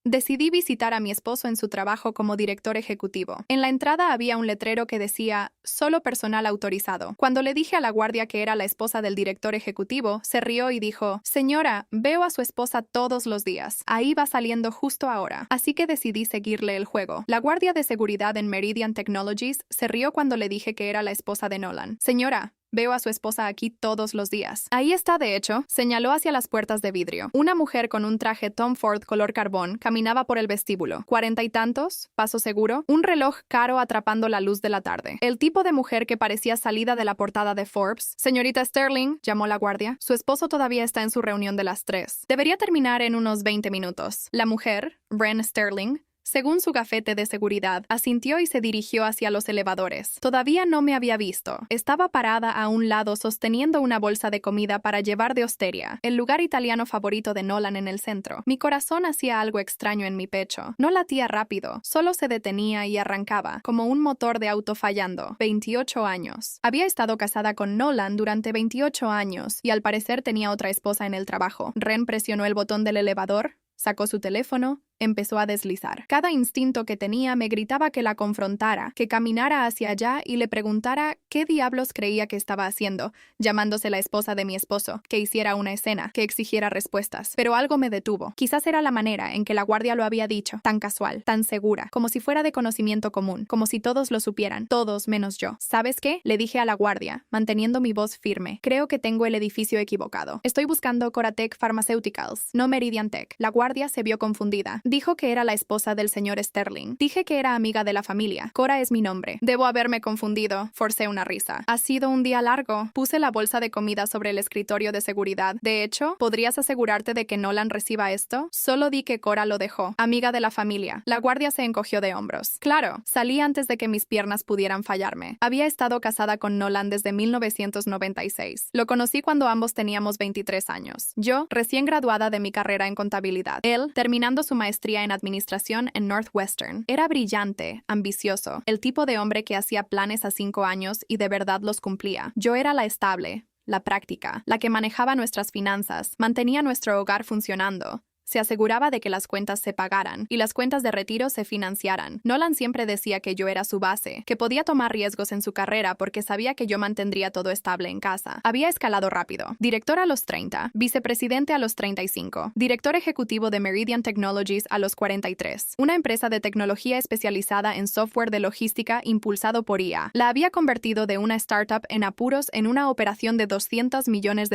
Decidí visitar a mi esposo en su trabajo como director ejecutivo. En la entrada había un letrero que decía, solo personal autorizado. Cuando le dije a la guardia que era la esposa del director ejecutivo, se rió y dijo, señora, veo a su esposa todos los días. Ahí va saliendo justo ahora. Así que decidí seguirle el juego. La guardia de seguridad en Meridian Technologies se rió cuando le dije que era la esposa de Nolan. Señora, veo a su esposa aquí todos los días. Ahí está, de hecho, señaló hacia las puertas de vidrio. Una mujer con un traje Tom Ford color carbón caminaba por el vestíbulo. 40 y tantos, paso seguro, un reloj caro atrapando la luz de la tarde. El tipo de mujer que parecía salida de la portada de Forbes. Señorita Sterling, llamó la guardia. Su esposo todavía está en su reunión de las 3. Debería terminar en unos 20 minutos. La mujer, Wren Sterling, según su gafete de seguridad, asintió y se dirigió hacia los elevadores. Todavía no me había visto. Estaba parada a un lado sosteniendo una bolsa de comida para llevar de Osteria, el lugar italiano favorito de Nolan en el centro. Mi corazón hacía algo extraño en mi pecho. No latía rápido, solo se detenía y arrancaba, como un motor de auto fallando. 28 años. Había estado casada con Nolan durante 28 años y al parecer tenía otra esposa en el trabajo. Wren presionó el botón del elevador, sacó su teléfono, empezó a deslizar. Cada instinto que tenía me gritaba que la confrontara, que caminara hacia allá y le preguntara qué diablos creía que estaba haciendo, llamándose la esposa de mi esposo, que hiciera una escena, que exigiera respuestas. Pero algo me detuvo. Quizás era la manera en que la guardia lo había dicho, tan casual, tan segura, como si fuera de conocimiento común, como si todos lo supieran, todos menos yo. ¿Sabes qué? Le dije a la guardia, manteniendo mi voz firme. Creo que tengo el edificio equivocado. Estoy buscando Coratec Pharmaceuticals, no Meridian Tech. La guardia se vio confundida. Dijo que era la esposa del señor Sterling. Dije que era amiga de la familia. Cora es mi nombre. Debo haberme confundido. Forcé una risa. Ha sido un día largo. Puse la bolsa de comida sobre el escritorio de seguridad. De hecho, ¿podrías asegurarte de que Nolan reciba esto? Solo di que Cora lo dejó. Amiga de la familia. La guardia se encogió de hombros. Claro, salí antes de que mis piernas pudieran fallarme. Había estado casada con Nolan desde 1996. Lo conocí cuando ambos teníamos 23 años. Yo, recién graduada de mi carrera en contabilidad. Él, terminando su maestría en administración en Northwestern. Era brillante, ambicioso, el tipo de hombre que hacía planes a 5 años y de verdad los cumplía. Yo era la estable, la práctica, la que manejaba nuestras finanzas, mantenía nuestro hogar funcionando. Se aseguraba de que las cuentas se pagaran y las cuentas de retiro se financiaran. Nolan siempre decía que yo era su base, que podía tomar riesgos en su carrera porque sabía que yo mantendría todo estable en casa. Había escalado rápido. Director a los 30, vicepresidente a los 35, director ejecutivo de Meridian Technologies a los 43, una empresa de tecnología especializada en software de logística impulsado por IA. La había convertido de una startup en apuros en una operación de $200 millones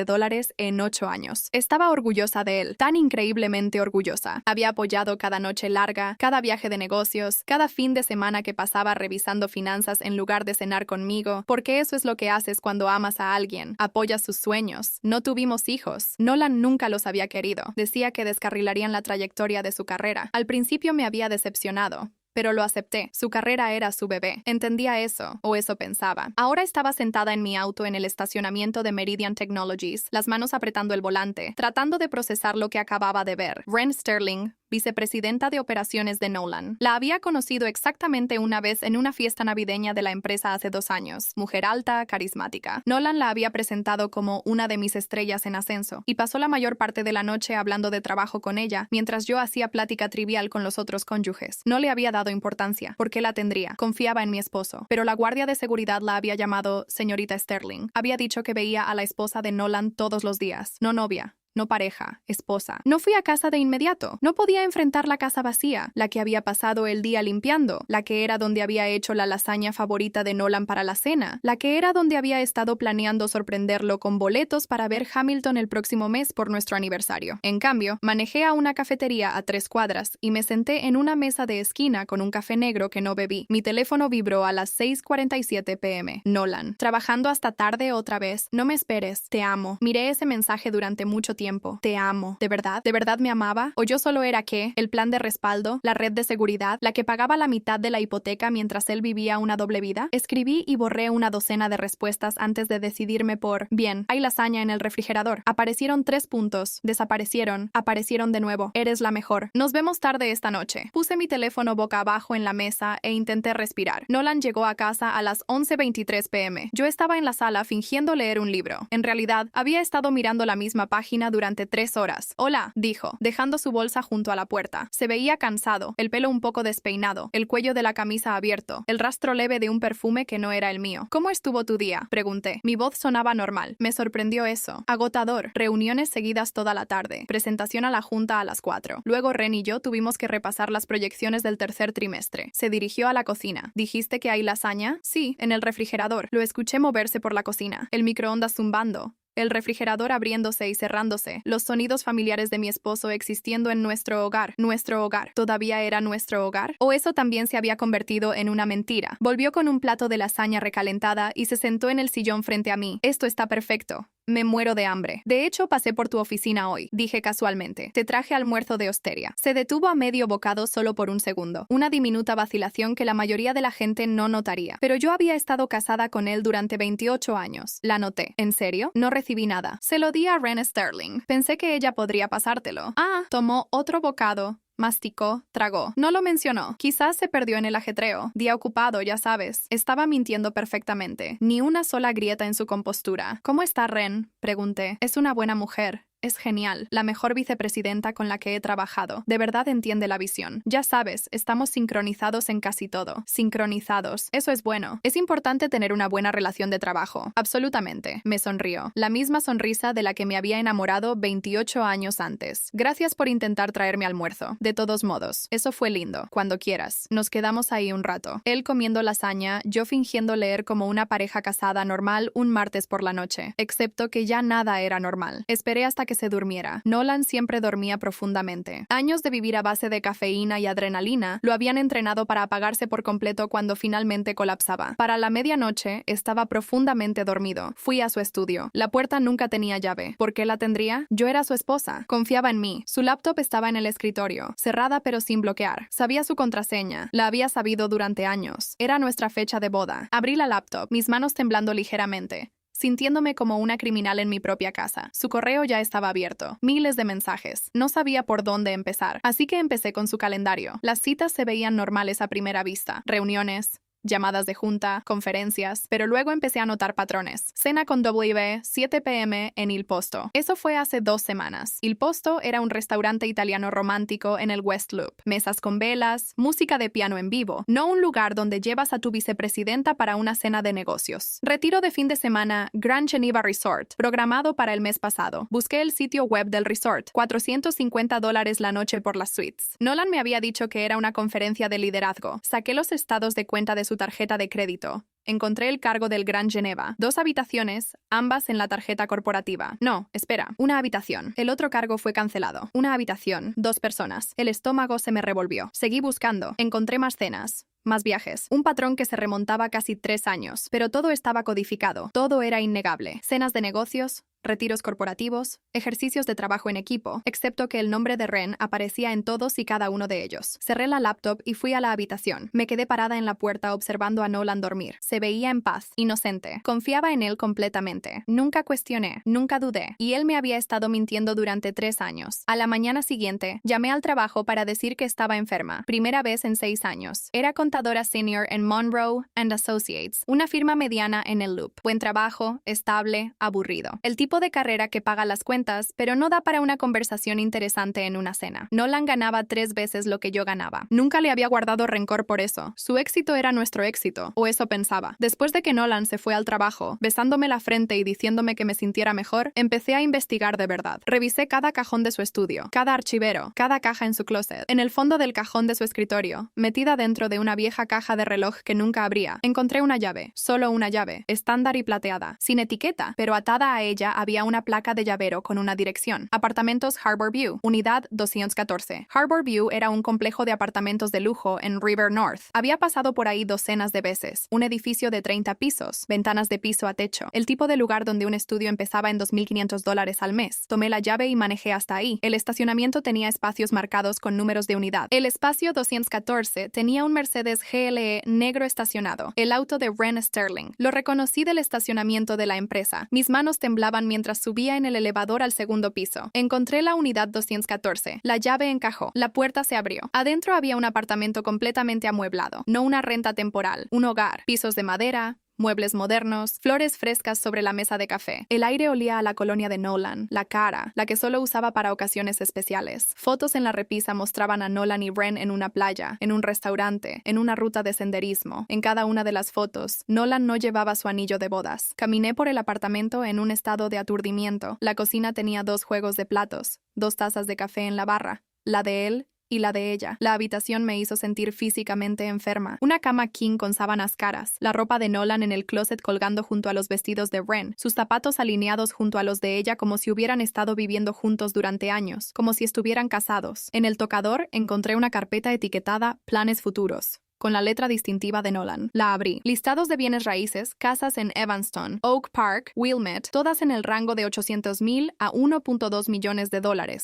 en 8 años. Estaba orgullosa de él, tan increíblemente orgullosa. Había apoyado cada noche larga, cada viaje de negocios, cada fin de semana que pasaba revisando finanzas en lugar de cenar conmigo, porque eso es lo que haces cuando amas a alguien. Apoyas sus sueños. No tuvimos hijos. Nolan nunca los había querido. Decía que descarrilarían la trayectoria de su carrera. Al principio me había decepcionado, pero lo acepté. Su carrera era su bebé. Entendía eso, o eso pensaba. Ahora estaba sentada en mi auto en el estacionamiento de Meridian Technologies, las manos apretando el volante, tratando de procesar lo que acababa de ver. Wren Sterling, vicepresidenta de operaciones de Nolan. La había conocido exactamente una vez en una fiesta navideña de la empresa hace 2 años. Mujer alta, carismática. Nolan la había presentado como una de mis estrellas en ascenso, y pasó la mayor parte de la noche hablando de trabajo con ella, mientras yo hacía plática trivial con los otros cónyuges. No le había dado importancia. ¿Por qué la tendría? Confiaba en mi esposo. Pero la guardia de seguridad la había llamado señorita Sterling. Había dicho que veía a la esposa de Nolan todos los días. No novia. No pareja, esposa. No fui a casa de inmediato. No podía enfrentar la casa vacía, la que había pasado el día limpiando, la que era donde había hecho la lasaña favorita de Nolan para la cena, la que era donde había estado planeando sorprenderlo con boletos para ver Hamilton el próximo mes por nuestro aniversario. En cambio, manejé a una cafetería a 3 cuadras y me senté en una mesa de esquina con un café negro que no bebí. Mi teléfono vibró a las 6:47 p.m. Nolan. Trabajando hasta tarde otra vez. No me esperes. Te amo. Miré ese mensaje durante mucho tiempo. Te amo. ¿De verdad? ¿De verdad me amaba? ¿O yo solo era qué? ¿El plan de respaldo? ¿La red de seguridad? ¿La que pagaba la mitad de la hipoteca mientras él vivía una doble vida? Escribí y borré una docena de respuestas antes de decidirme por bien, hay lasaña en el refrigerador. Aparecieron 3 puntos. Desaparecieron. Aparecieron de nuevo. Eres la mejor. Nos vemos tarde esta noche. Puse mi teléfono boca abajo en la mesa e intenté respirar. Nolan llegó a casa a las 11:23 p.m. Yo estaba en la sala fingiendo leer un libro. En realidad, había estado mirando la misma página durante 3 horas. Hola, dijo, dejando su bolsa junto a la puerta. Se veía cansado, el pelo un poco despeinado, el cuello de la camisa abierto, el rastro leve de un perfume que no era el mío. ¿Cómo estuvo tu día?, pregunté. Mi voz sonaba normal. Me sorprendió eso. Agotador. Reuniones seguidas toda la tarde. Presentación a la junta a las 4. Luego Ren y yo tuvimos que repasar las proyecciones del tercer trimestre. Se dirigió a la cocina. ¿Dijiste que hay lasaña? Sí, en el refrigerador. Lo escuché moverse por la cocina. El microondas zumbando. El refrigerador abriéndose y cerrándose, los sonidos familiares de mi esposo existiendo en nuestro hogar. ¿Nuestro hogar todavía era nuestro hogar? ¿O eso también se había convertido en una mentira? Volvió con un plato de lasaña recalentada y se sentó en el sillón frente a mí. Esto está perfecto. Me muero de hambre. De hecho, pasé por tu oficina hoy, dije casualmente. Te traje almuerzo de Osteria. Se detuvo a medio bocado solo por un segundo. Una diminuta vacilación que la mayoría de la gente no notaría. Pero yo había estado casada con él durante 28 años. La noté. ¿En serio? No recibí nada. Se lo di a Ren Sterling. Pensé que ella podría pasártelo. Tomó otro bocado. Masticó, tragó. No lo mencionó. Quizás se perdió en el ajetreo. Día ocupado, ya sabes. Estaba mintiendo perfectamente. Ni una sola grieta en su compostura. ¿Cómo está Ren?, pregunté. Es una buena mujer. Es genial, la mejor vicepresidenta con la que he trabajado. De verdad entiende la visión. Ya sabes, estamos sincronizados en casi todo. Sincronizados. Eso es bueno. Es importante tener una buena relación de trabajo. Absolutamente. Me sonrió. La misma sonrisa de la que me había enamorado 28 años antes. Gracias por intentar traerme almuerzo. De todos modos, eso fue lindo. Cuando quieras. Nos quedamos ahí un rato. Él comiendo lasaña, yo fingiendo leer como una pareja casada normal un martes por la noche. Excepto que ya nada era normal. Esperé hasta que se durmiera. Nolan siempre dormía profundamente. Años de vivir a base de cafeína y adrenalina lo habían entrenado para apagarse por completo cuando finalmente colapsaba. Para la medianoche estaba profundamente dormido. Fui a su estudio. La puerta nunca tenía llave. ¿Por qué la tendría? Yo era su esposa. Confiaba en mí. Su laptop estaba en el escritorio, cerrada pero sin bloquear. Sabía su contraseña. La había sabido durante años. Era nuestra fecha de boda. Abrí la laptop, mis manos temblando ligeramente, sintiéndome como una criminal en mi propia casa. Su correo ya estaba abierto. Miles de mensajes. No sabía por dónde empezar. Así que empecé con su calendario. Las citas se veían normales a primera vista. Reuniones, llamadas de junta, conferencias, pero luego empecé a notar patrones. Cena con W, 7 p.m. en Il Posto. Eso fue hace 2 semanas. Il Posto era un restaurante italiano romántico en el West Loop. Mesas con velas, música de piano en vivo. No un lugar donde llevas a tu vicepresidenta para una cena de negocios. Retiro de fin de semana, Grand Geneva Resort, programado para el mes pasado. Busqué el sitio web del resort. $450 la noche por las suites. Nolan me había dicho que era una conferencia de liderazgo. Saqué los estados de cuenta de su tarjeta de crédito. Encontré el cargo del Grand Geneva. 2 habitaciones, ambas en la tarjeta corporativa. No, espera, una habitación. El otro cargo fue cancelado. Una habitación, 2 personas. El estómago se me revolvió. Seguí buscando. Encontré más cenas. Más viajes. Un patrón que se remontaba casi 3 años. Pero todo estaba codificado. Todo era innegable. Cenas de negocios, retiros corporativos, ejercicios de trabajo en equipo, excepto que el nombre de Ren aparecía en todos y cada uno de ellos. Cerré la laptop y fui a la habitación. Me quedé parada en la puerta observando a Nolan dormir. Se veía en paz, inocente. Confiaba en él completamente. Nunca cuestioné, nunca dudé. Y él me había estado mintiendo durante 3 años. A la mañana siguiente, llamé al trabajo para decir que estaba enferma. Primera vez en 6 años. Era contadora senior en Monroe and Associates, una firma mediana en el Loop. Buen trabajo, estable, aburrido. El tipo de carrera que paga las cuentas, pero no da para una conversación interesante en una cena. Nolan ganaba 3 veces lo que yo ganaba. Nunca le había guardado rencor por eso. Su éxito era nuestro éxito, o eso pensaba. Después de que Nolan se fue al trabajo, besándome la frente y diciéndome que me sintiera mejor, empecé a investigar de verdad. Revisé cada cajón de su estudio, cada archivero, cada caja en su closet. En el fondo del cajón de su escritorio, metida dentro de una vieja caja de reloj que nunca abría, encontré una llave, solo una llave, estándar y plateada, sin etiqueta, pero atada a ella había una placa de llavero con una dirección. Apartamentos Harbor View, unidad 214. Harbor View era un complejo de apartamentos de lujo en River North. Había pasado por ahí docenas de veces. Un edificio de 30 pisos, ventanas de piso a techo. El tipo de lugar donde un estudio empezaba en $2,500 al mes. Tomé la llave y manejé hasta ahí. El estacionamiento tenía espacios marcados con números de unidad. El espacio 214 tenía un Mercedes GLE negro estacionado, el auto de Ren Sterling. Lo reconocí del estacionamiento de la empresa. Mis manos temblaban mientras subía en el elevador al segundo piso. Encontré la unidad 214. La llave encajó. La puerta se abrió. Adentro había un apartamento completamente amueblado. No una renta temporal. Un hogar. Pisos de madera, muebles modernos, flores frescas sobre la mesa de café. El aire olía a la colonia de Nolan, la cara, la que solo usaba para ocasiones especiales. Fotos en la repisa mostraban a Nolan y Wren en una playa, en un restaurante, en una ruta de senderismo. En cada una de las fotos, Nolan no llevaba su anillo de bodas. Caminé por el apartamento en un estado de aturdimiento. La cocina tenía 2 juegos de platos, 2 tazas de café en la barra, la de él y la de ella. La habitación me hizo sentir físicamente enferma. Una cama king con sábanas caras, la ropa de Nolan en el closet colgando junto a los vestidos de Wren, sus zapatos alineados junto a los de ella como si hubieran estado viviendo juntos durante años, como si estuvieran casados. En el tocador encontré una carpeta etiquetada Planes Futuros, con la letra distintiva de Nolan. La abrí. Listados de bienes raíces, casas en Evanston, Oak Park, Wilmette, todas en el rango de $800,000 a $1.2 millones,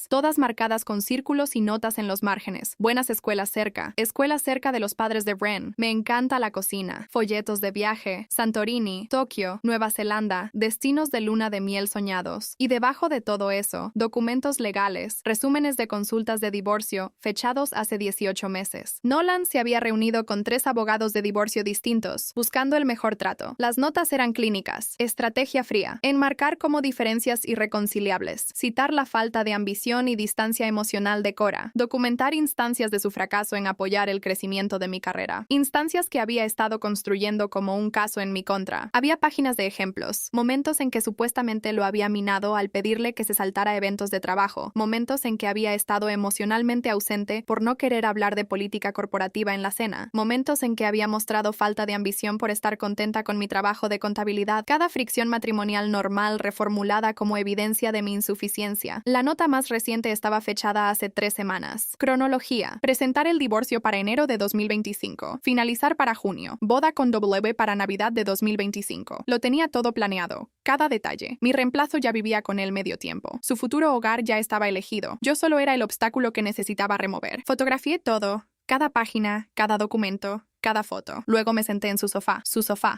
todas marcadas con círculos y notas en los márgenes. Buenas escuelas cerca de los padres de Wren. Me encanta la cocina. Folletos de viaje, Santorini, Tokio, Nueva Zelanda, destinos de luna de miel soñados. Y debajo de todo eso, documentos legales, resúmenes de consultas de divorcio, fechados hace 18 meses. Nolan se había reunido con 3 abogados de divorcio distintos, buscando el mejor trato. Las notas eran clínicas, estrategia fría, enmarcar como diferencias irreconciliables, citar la falta de ambición y distancia emocional de Cora, documentar instancias de su fracaso en apoyar el crecimiento de mi carrera, instancias que había estado construyendo como un caso en mi contra. Había páginas de ejemplos, momentos en que supuestamente lo había minado al pedirle que se saltara eventos de trabajo, momentos en que había estado emocionalmente ausente por no querer hablar de política corporativa en la cena, momentos en que había mostrado falta de ambición por estar contenta con mi trabajo de contabilidad, cada fricción matrimonial normal reformulada como evidencia de mi insuficiencia. La nota más reciente estaba fechada hace 3 semanas. Cronología. Presentar el divorcio para enero de 2025. Finalizar para junio. Boda con W para Navidad de 2025. Lo tenía todo planeado. Cada detalle. Mi reemplazo ya vivía con él medio tiempo. Su futuro hogar ya estaba elegido. Yo solo era el obstáculo que necesitaba remover. Fotografié todo. Cada página, cada documento, cada foto. Luego me senté en su sofá,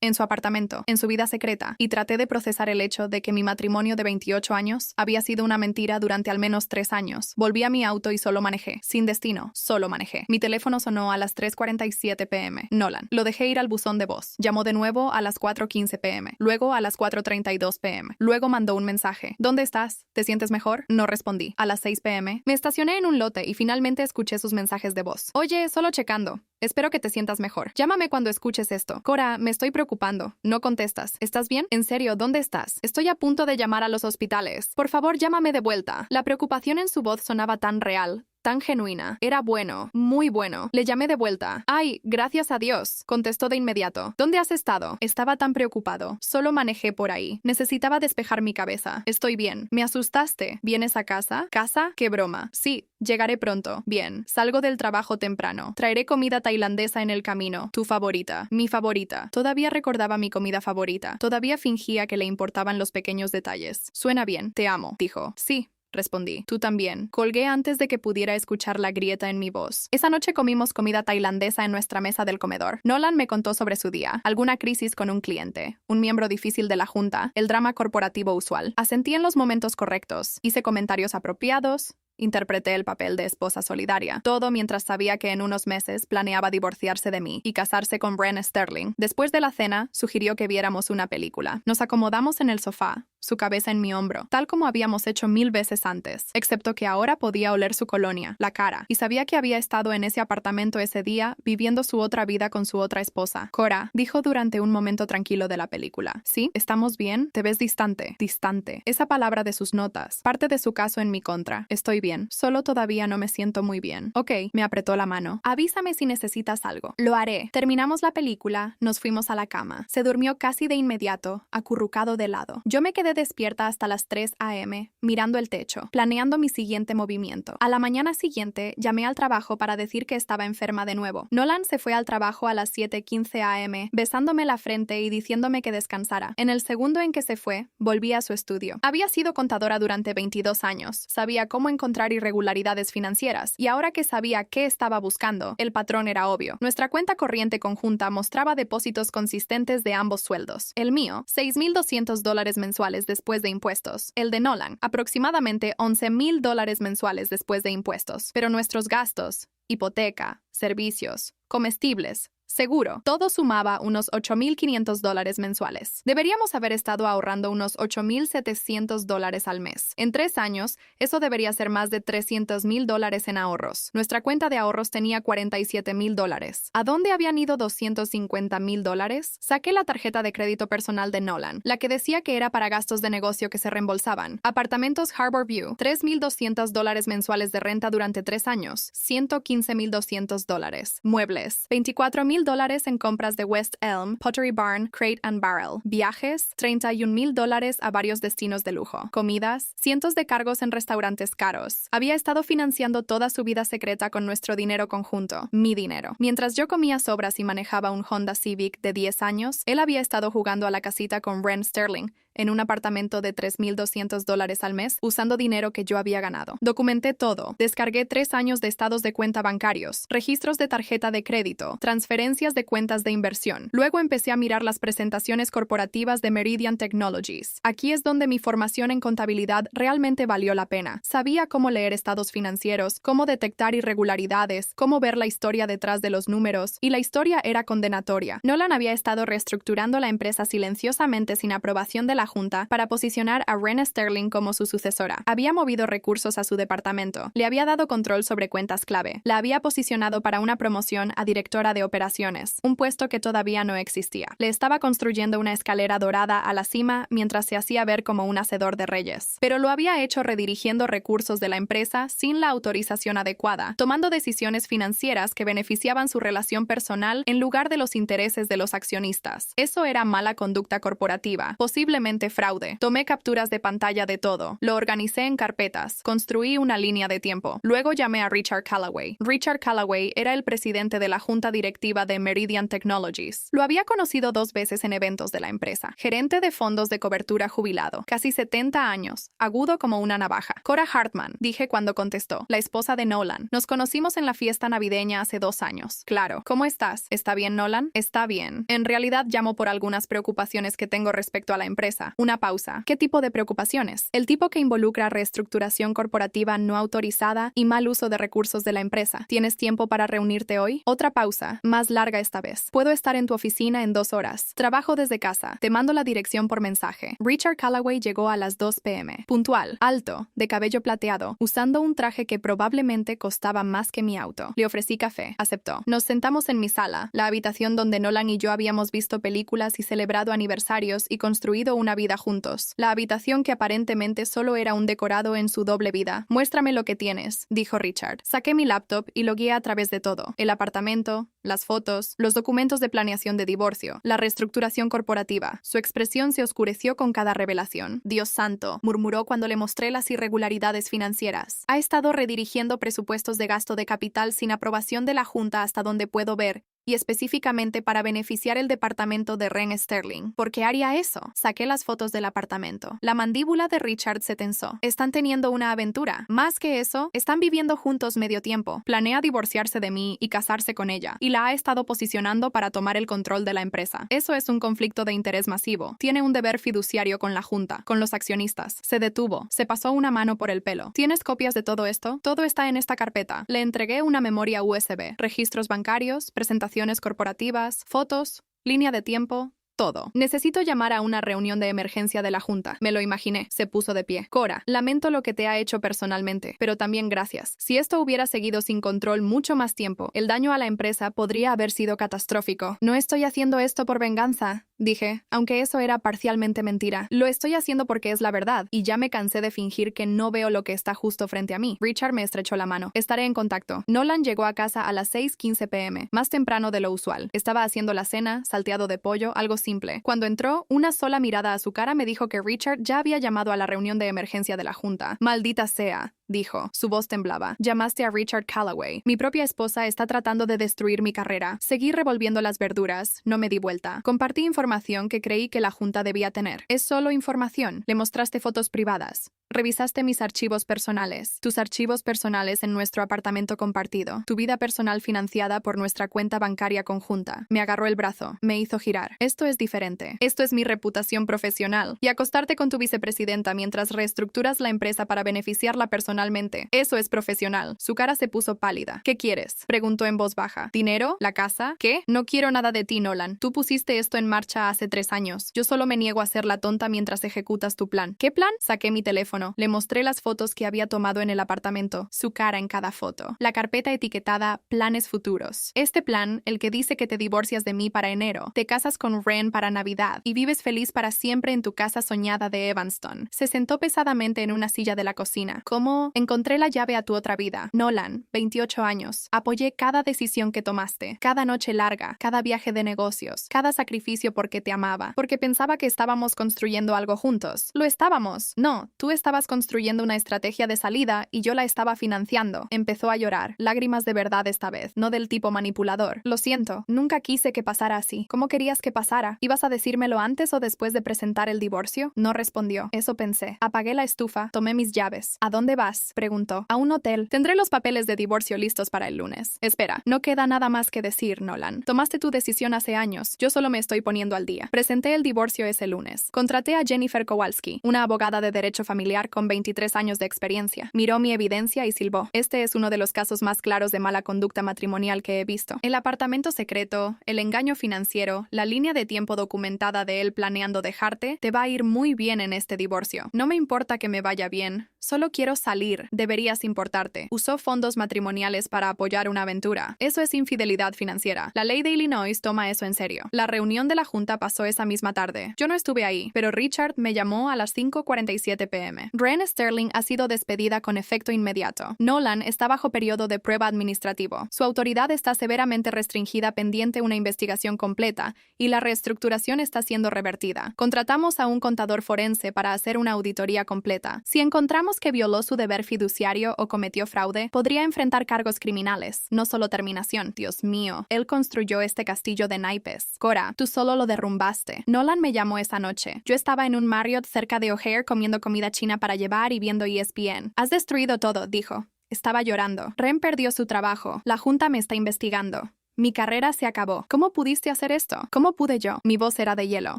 en su apartamento, en su vida secreta, y traté de procesar el hecho de que mi matrimonio de 28 años había sido una mentira durante al menos 3 años. Volví a mi auto y solo manejé. Sin destino, solo manejé. Mi teléfono sonó a las 3:47 p.m. Nolan. Lo dejé ir al buzón de voz. Llamó de nuevo a las 4:15 p.m. Luego a las 4:32 p.m. Luego mandó un mensaje. ¿Dónde estás? ¿Te sientes mejor? No respondí. A las 6 p.m. me estacioné en un lote y finalmente escuché sus mensajes de voz. Oye, solo checando. Espero que te sientas mejor. Llámame cuando escuches esto. Cora, me estoy preocupando. No contestas. ¿Estás bien? En serio, ¿dónde estás? Estoy a punto de llamar a los hospitales. Por favor, llámame de vuelta. La preocupación en su voz sonaba tan real, tan genuina. Era bueno, muy bueno. Le llamé de vuelta. Ay, gracias a Dios, contestó de inmediato. ¿Dónde has estado? Estaba tan preocupado. Solo manejé por ahí. Necesitaba despejar mi cabeza. Estoy bien. Me asustaste. ¿Vienes a casa? ¿Casa? ¡Qué broma! Sí, llegaré pronto. Bien. Salgo del trabajo temprano. Traeré comida tailandesa en el camino. Tu favorita. Mi favorita. Todavía recordaba mi comida favorita. Todavía fingía que le importaban los pequeños detalles. Suena bien. Te amo, dijo. Sí. Respondí. Tú también. Colgué antes de que pudiera escuchar la grieta en mi voz. Esa noche comimos comida tailandesa en nuestra mesa del comedor. Nolan me contó sobre su día, alguna crisis con un cliente, un miembro difícil de la junta, el drama corporativo usual. Asentí en los momentos correctos. Hice comentarios apropiados. Interpreté el papel de esposa solidaria. Todo mientras sabía que en unos meses planeaba divorciarse de mí y casarse con Wren Sterling. Después de la cena, sugirió que viéramos una película. Nos acomodamos en el sofá, su cabeza en mi hombro, tal como habíamos hecho 1000 veces antes, excepto que ahora podía oler su colonia, la cara, y sabía que había estado en ese apartamento ese día, viviendo su otra vida con su otra esposa. Cora, dijo durante un momento tranquilo de la película. ¿Sí? ¿Estamos bien? Te ves distante. Distante. Esa palabra de sus notas. Parte de su caso en mi contra. Estoy bien. Solo todavía no me siento muy bien. Ok, me apretó la mano. Avísame si necesitas algo. Lo haré. Terminamos la película, nos fuimos a la cama. Se durmió casi de inmediato, acurrucado de lado. Yo me quedé despierta hasta las 3 a.m., mirando el techo, planeando mi siguiente movimiento. A la mañana siguiente, llamé al trabajo para decir que estaba enferma de nuevo. Nolan se fue al trabajo a las 7:15 a.m., besándome la frente y diciéndome que descansara. En el segundo en que se fue, volví a su estudio. Había sido contadora durante 22 años. Sabía cómo encontrar irregularidades financieras, y ahora que sabía qué estaba buscando, el patrón era obvio. Nuestra cuenta corriente conjunta mostraba depósitos consistentes de ambos sueldos. El mío, $6,200 mensuales después de impuestos. El de Nolan, aproximadamente $11,000 mensuales después de impuestos. Pero nuestros gastos, hipoteca, servicios, comestibles, Seguro, todo sumaba unos $8,500 mensuales. Deberíamos haber estado ahorrando unos $8,700 al mes. En 3 años, eso debería ser más de $300,000 en ahorros. Nuestra cuenta de ahorros tenía $47,000. ¿A dónde habían ido $250,000? Saqué la tarjeta de crédito personal de Nolan, la que decía que era para gastos de negocio que se reembolsaban. Apartamentos Harbor View, $3,200 mensuales de renta durante 3 años, $115,200. Muebles, $24,000 en compras de West Elm, Pottery Barn, Crate and Barrel. Viajes, $31,000 a varios destinos de lujo. Comidas, cientos de cargos en restaurantes caros. Había estado financiando toda su vida secreta con nuestro dinero conjunto, mi dinero. Mientras yo comía sobras y manejaba un Honda Civic de 10 años, él había estado jugando a la casita con Ren Sterling, en un apartamento de $3,200 al mes, usando dinero que yo había ganado. Documenté todo. Descargué 3 años de estados de cuenta bancarios, registros de tarjeta de crédito, transferencias de cuentas de inversión. Luego empecé a mirar las presentaciones corporativas de Meridian Technologies. Aquí es donde mi formación en contabilidad realmente valió la pena. Sabía cómo leer estados financieros, cómo detectar irregularidades, cómo ver la historia detrás de los números, y la historia era condenatoria. Nolan había estado reestructurando la empresa silenciosamente sin aprobación de la Junta para posicionar a Ren Sterling como su sucesora. Había movido recursos a su departamento, le había dado control sobre cuentas clave, la había posicionado para una promoción a directora de operaciones, un puesto que todavía no existía. Le estaba construyendo una escalera dorada a la cima mientras se hacía ver como un hacedor de reyes. Pero lo había hecho redirigiendo recursos de la empresa sin la autorización adecuada, tomando decisiones financieras que beneficiaban su relación personal en lugar de los intereses de los accionistas. Eso era mala conducta corporativa, posiblemente fraude. Tomé capturas de pantalla de todo. Lo organicé en carpetas. Construí una línea de tiempo. Luego llamé a Richard Callaway. Richard Callaway era el presidente de la junta directiva de Meridian Technologies. Lo había conocido 2 veces en eventos de la empresa. Gerente de fondos de cobertura jubilado. Casi 70 años. Agudo como una navaja. Cora Hartman, dije cuando contestó. La esposa de Nolan. Nos conocimos en la fiesta navideña hace 2 años. Claro. ¿Cómo estás? ¿Está bien, Nolan? Está bien. En realidad llamo por algunas preocupaciones que tengo respecto a la empresa. Una pausa. ¿Qué tipo de preocupaciones? El tipo que involucra reestructuración corporativa no autorizada y mal uso de recursos de la empresa. ¿Tienes tiempo para reunirte hoy? Otra pausa, más larga esta vez. Puedo estar en tu oficina en 2 horas. Trabajo desde casa. Te mando la dirección por mensaje. Richard Callaway llegó a las 2 p.m. Puntual, alto, de cabello plateado, usando un traje que probablemente costaba más que mi auto. Le ofrecí café. Aceptó. Nos sentamos en mi sala, la habitación donde Nolan y yo habíamos visto películas y celebrado aniversarios y construido una vida juntos. La habitación que aparentemente solo era un decorado en su doble vida. Muéstrame lo que tienes, dijo Richard. Saqué mi laptop y lo guié a través de todo. El apartamento, las fotos, los documentos de planeación de divorcio, la reestructuración corporativa. Su expresión se oscureció con cada revelación. Dios santo, murmuró cuando le mostré las irregularidades financieras. Ha estado redirigiendo presupuestos de gasto de capital sin aprobación de la Junta hasta donde puedo ver, y específicamente para beneficiar el departamento de Ren Sterling. ¿Por qué haría eso? Saqué las fotos del apartamento. La mandíbula de Richard se tensó. Están teniendo una aventura. Más que eso, están viviendo juntos medio tiempo. Planea divorciarse de mí y casarse con ella, y la ha estado posicionando para tomar el control de la empresa. Eso es un conflicto de interés masivo. Tiene un deber fiduciario con la junta, con los accionistas. Se detuvo. Se pasó una mano por el pelo. ¿Tienes copias de todo esto? Todo está en esta carpeta. Le entregué una memoria USB, registros bancarios, presentaciones corporativas, fotos, línea de tiempo, todo. Necesito llamar a una reunión de emergencia de la Junta. Me lo imaginé. Se puso de pie. Cora, lamento lo que te ha hecho personalmente, pero también gracias. Si esto hubiera seguido sin control mucho más tiempo, el daño a la empresa podría haber sido catastrófico. No estoy haciendo esto por venganza, dije, aunque eso era parcialmente mentira. Lo estoy haciendo porque es la verdad, y ya me cansé de fingir que no veo lo que está justo frente a mí. Richard me estrechó la mano. Estaré en contacto. Nolan llegó a casa a las 6:15 p.m., más temprano de lo usual. Estaba haciendo la cena, salteado de pollo, algo simple. Cuando entró, una sola mirada a su cara me dijo que Richard ya había llamado a la reunión de emergencia de la Junta. Maldita sea, dijo. Su voz temblaba. Llamaste a Richard Callaway. Mi propia esposa está tratando de destruir mi carrera. Seguí revolviendo las verduras. No me di vuelta. Compartí información que creí que la Junta debía tener. Es solo información. Le mostraste fotos privadas. Revisaste mis archivos personales, tus archivos personales en nuestro apartamento compartido, tu vida personal financiada por nuestra cuenta bancaria conjunta. Me agarró el brazo, me hizo girar. Esto es diferente. Esto es mi reputación profesional. Y acostarte con tu vicepresidenta mientras reestructuras la empresa para beneficiarla personalmente. Eso es profesional. Su cara se puso pálida. ¿Qué quieres?, preguntó en voz baja. ¿Dinero? ¿La casa? ¿Qué? No quiero nada de ti, Nolan. Tú pusiste esto en marcha hace 3 años. Yo solo me niego a ser la tonta mientras ejecutas tu plan. ¿Qué plan? Saqué mi teléfono. Le mostré las fotos que había tomado en el apartamento. Su cara en cada foto. La carpeta etiquetada Planes Futuros. Este plan, el que dice que te divorcias de mí para enero, te casas con Ren para Navidad y vives feliz para siempre en tu casa soñada de Evanston. Se sentó pesadamente en una silla de la cocina. ¿Cómo? Encontré la llave a tu otra vida. Nolan, 28 años. Apoyé cada decisión que tomaste, cada noche larga, cada viaje de negocios, cada sacrificio porque te amaba, porque pensaba que estábamos construyendo algo juntos. Lo estábamos. No, tú estabas construyendo una estrategia de salida y yo la estaba financiando. Empezó a llorar, lágrimas de verdad esta vez, no del tipo manipulador. Lo siento, nunca quise que pasara así. ¿Cómo querías que pasara? ¿Ibas a decírmelo antes o después de presentar el divorcio? No respondió. Eso pensé. Apagué la estufa, tomé mis llaves. ¿A dónde vas?, preguntó. A un hotel. Tendré los papeles de divorcio listos para el lunes. Espera, no queda nada más que decir, Nolan. Tomaste tu decisión hace años. Yo solo me estoy poniendo al día. Presenté el divorcio ese lunes. Contraté a Jennifer Kowalski, una abogada de derecho familiar con 23 años de experiencia. Miró mi evidencia y silbó. Este es uno de los casos más claros de mala conducta matrimonial que he visto. El apartamento secreto, el engaño financiero, la línea de tiempo documentada de él planeando dejarte, te va a ir muy bien en este divorcio. No me importa que me vaya bien. Solo quiero salir. Deberías importarte. Usó fondos matrimoniales para apoyar una aventura. Eso es infidelidad financiera. La ley de Illinois toma eso en serio. La reunión de la junta pasó esa misma tarde. Yo no estuve ahí, pero Richard me llamó a las 5:47 p.m. Ren Sterling ha sido despedida con efecto inmediato. Nolan está bajo periodo de prueba administrativo. Su autoridad está severamente restringida pendiente una investigación completa y la reestructuración está siendo revertida. Contratamos a un contador forense para hacer una auditoría completa. Si encontramos que violó su deber fiduciario o cometió fraude, podría enfrentar cargos criminales, no solo terminación. Dios mío, él construyó este castillo de naipes. Cora, tú solo lo derrumbaste. Nolan me llamó esa noche. Yo estaba en un Marriott cerca de O'Hare comiendo comida china para llevar y viendo ESPN. Has destruido todo, dijo. Estaba llorando. Ren perdió su trabajo. La junta me está investigando. Mi carrera se acabó. ¿Cómo pudiste hacer esto? ¿Cómo pude yo? Mi voz era de hielo.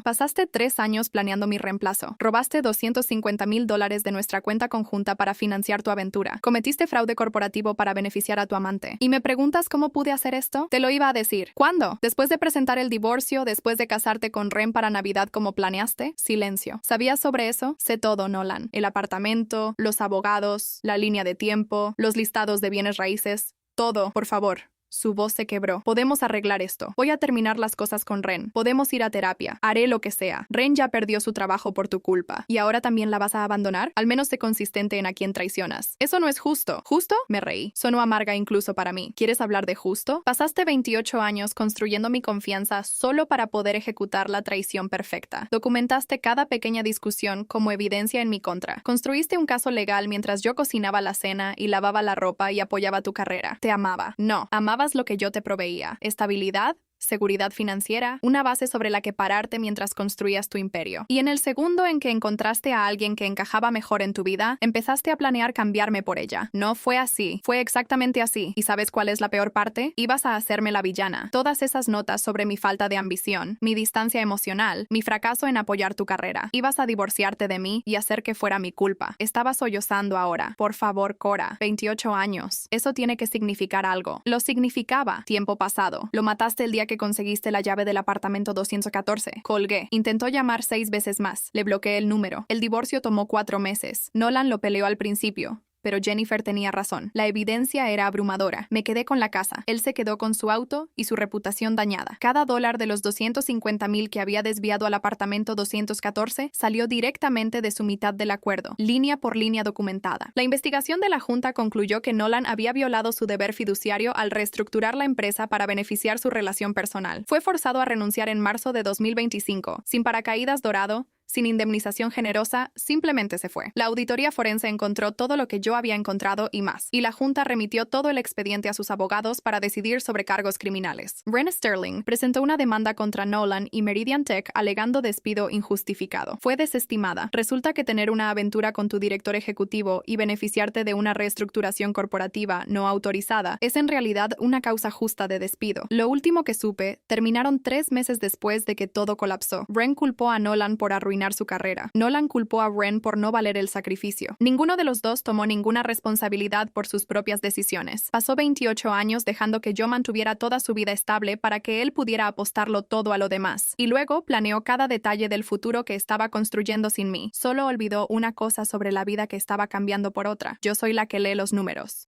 Pasaste 3 años planeando mi reemplazo. Robaste $250,000 de nuestra cuenta conjunta para financiar tu aventura. Cometiste fraude corporativo para beneficiar a tu amante. ¿Y me preguntas cómo pude hacer esto? Te lo iba a decir. ¿Cuándo? ¿Después de presentar el divorcio? ¿Después de casarte con Ren para Navidad como planeaste? Silencio. ¿Sabías sobre eso? Sé todo, Nolan. El apartamento, los abogados, la línea de tiempo, los listados de bienes raíces. Todo, por favor. Su voz se quebró. Podemos arreglar esto. Voy a terminar las cosas con Ren. Podemos ir a terapia. Haré lo que sea. Ren ya perdió su trabajo por tu culpa. ¿Y ahora también la vas a abandonar? Al menos sé consistente en a quién traicionas. Eso no es justo. ¿Justo? Me reí. Sonó amarga incluso para mí. ¿Quieres hablar de justo? Pasaste 28 años construyendo mi confianza solo para poder ejecutar la traición perfecta. Documentaste cada pequeña discusión como evidencia en mi contra. Construiste un caso legal mientras yo cocinaba la cena y lavaba la ropa y apoyaba tu carrera. Te amaba. No, amaba lo que yo te proveía. Estabilidad, seguridad financiera, una base sobre la que pararte mientras construías tu imperio. Y en el segundo en que encontraste a alguien que encajaba mejor en tu vida, empezaste a planear cambiarme por ella. No fue así. Fue exactamente así. ¿Y sabes cuál es la peor parte? Ibas a hacerme la villana. Todas esas notas sobre mi falta de ambición, mi distancia emocional, mi fracaso en apoyar tu carrera. Ibas a divorciarte de mí y hacer que fuera mi culpa. Estabas sollozando ahora. Por favor, Cora. 28 años. Eso tiene que significar algo. Lo significaba. Tiempo pasado. Lo mataste el día que conseguiste la llave del apartamento 214. Colgué. Intentó llamar 6 veces más. Le bloqueé el número. El divorcio tomó 4 meses. Nolan lo peleó al principio. Pero Jennifer tenía razón. La evidencia era abrumadora. Me quedé con la casa. Él se quedó con su auto y su reputación dañada. Cada dólar de los $250,000 que había desviado al apartamento 214 salió directamente de su mitad del acuerdo, línea por línea documentada. La investigación de la junta concluyó que Nolan había violado su deber fiduciario al reestructurar la empresa para beneficiar su relación personal. Fue forzado a renunciar en marzo de 2025, sin paracaídas dorado, sin indemnización generosa, simplemente se fue. La auditoría forense encontró todo lo que yo había encontrado y más, y la Junta remitió todo el expediente a sus abogados para decidir sobre cargos criminales. Ren Sterling presentó una demanda contra Nolan y Meridian Tech alegando despido injustificado. Fue desestimada. Resulta que tener una aventura con tu director ejecutivo y beneficiarte de una reestructuración corporativa no autorizada es en realidad una causa justa de despido. Lo último que supe, terminaron 3 meses después de que todo colapsó. Ren culpó a Nolan por arruinar su carrera. Nolan culpó a Ren por no valer el sacrificio. Ninguno de los dos tomó ninguna responsabilidad por sus propias decisiones. Pasó 28 años dejando que yo mantuviera toda su vida estable para que él pudiera apostarlo todo a lo demás. Y luego planeó cada detalle del futuro que estaba construyendo sin mí. Solo olvidó una cosa sobre la vida que estaba cambiando por otra. Yo soy la que lee los números.